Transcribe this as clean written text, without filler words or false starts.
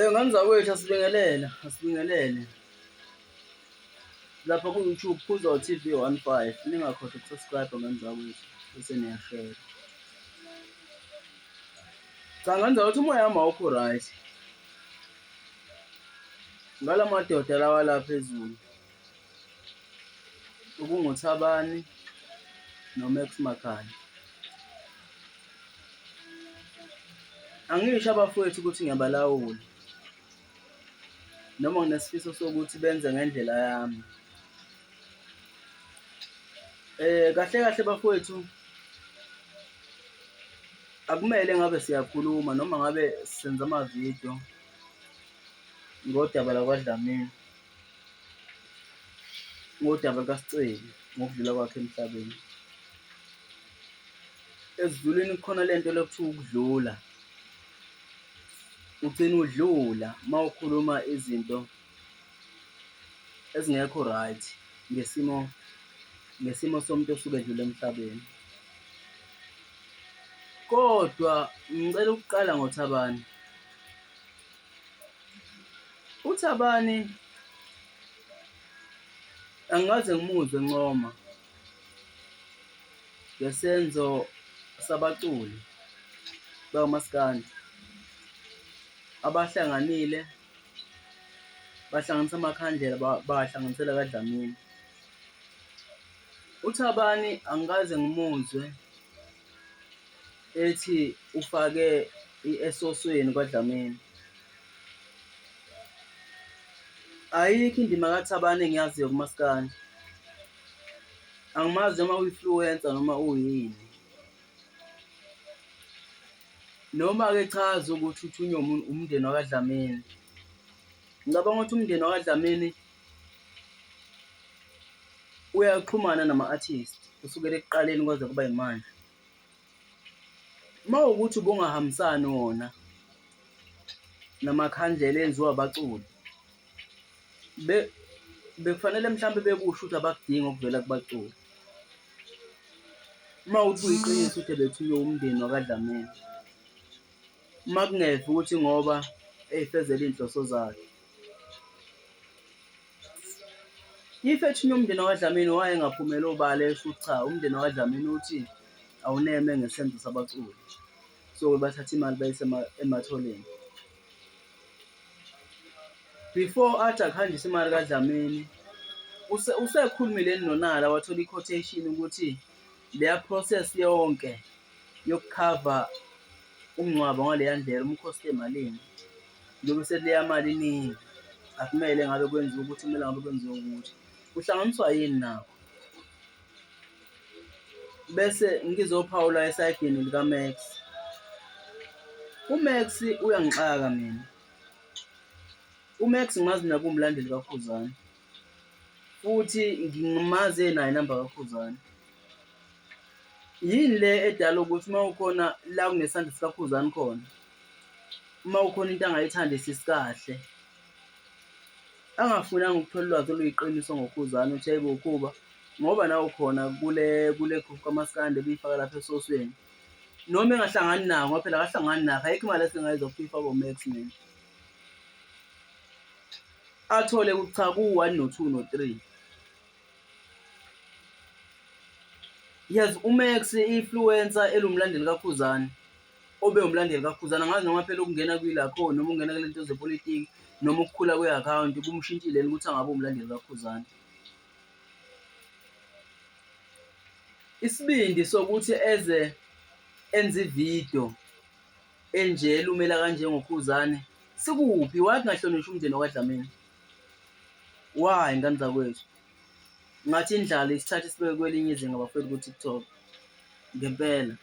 Ngani zakwethu asibingelele lapha ku-YouTube Phuzo TV 15 ningakhohlwa ukusubscribe ngani zakwethu bese niyashare. Cha ngani zakwethu umoya wami awukho right ngala madoda lawa la phezulu ukunguThabani noMax Makhanda. Angisho abafowethu ukuthi ngiyabalawula noma nginesifiso sokuthi benze ngendlela yami. Kahle kahle bafowethu akumele ngabe siyakhuluma noma ngabe senza amavidiyo ngodaba lakwaDlamini, ngodaba likaSiceli ngokudlula kwakhe emhlabeni. Esidlulini kukhona lento lokuthiwa ukudlula, ugcina udlula mawukhuluma izinto ezingekho right ngesimo somuntu osuke edlule emhlabeni. Kodwa ngicela ukuqala ngoThabani. uThabani angikaze ngimuzwe encoma ngesenzo sabaculi bakaMaskandi abahlanganile bahlanganisa amakhandlela bahlanganisela kaDlamini. uThabani angikaze ngimuzwe ethi ufake esosweni kwaDlamini. Ayikho indima kaThabani engiyaziyo kuMaskandi. Angimazi noma uyi-influencer noma uyini, noma-ke chaza ukuthi uthunywe umndeni wakaDlamini. Ngicabanga ukuthi umndeni wakaDlamini uyaxhumana nama-artist kusukela ekuqaleni kwaze kuba yimanje. Mawukuthi ubungahambisani wona namakhandlela enziwa abaculi, bekufanele mhlawumbe bekusho ukuthi abakudingi okuvela kubaculi. Mawuthi kuyiqiniso ukuthi bethunywe umndeni wakaDlamini, makungeve ukuthi ngoba ey'fezela iy'nhloso zakhe. If ethunywe umndeni wakaDlamini wayengaphumela obala esho ukuthi cha, umndeni wakaDlamini uthi awuneme ngesenzo sabaculi, so bathatha imali bayise ematholeni. Before athi akuhanjise imali kaDlamini usekhulumile noNala wathola i-quotation ukuthi leya process yonke yokukhava umngcwabo ngaleya ndlela umkhosi emalini njengoba seleya mali iningi akumele ngabe kwenziwa ukuthi kumele ngabe kwenziwa ukuthi kuhlanganiswa yini nakho. Bese ngizophawula esayidini likaMax. uMax uyangixaka mina. uMax ngimazi nakuwumlandeli kaKhuzani futhi ngimazi naye inamba kaKhuzani. Yini le edala ukuthi mawukhona la kunesandla sikaKhuzani khona, mawukhona into angayithandisisi kahle, angafunanga ukuthola ulwazi oluyiqiniso ngoKhuzani uthi hayibo Khuba ngoba nawe ukhona kule group kaMaskandi beyifaka lapha esosweni, noma engahlangani nawo ngoba phela akahlangani nakho, ayikho imali esingayizwa FIFA koMax mina. Athole ukuthi cha ku-1 no-2 no-3. Yes, uMax influencer elumlandeli kaKhuzani, obe umlandeli kaKhuzani. Angazi noma phela ukungena kwilakho noma ungena kule nto zepolitiki noma ukukhula kwe-account kumshintshile ukuthi angabe umlandeli kaKhuzani. Isibindi sokuthi enze ividiyo enje elumela kanje ngoKhuzani sikuphi? Wathi ngahlonishwa umndeni wakaDlamini. Why ngani zakwethu? Ngathi indlala isithathe sibeke kwelinye izinga bafethu ku-TikTok ngempela.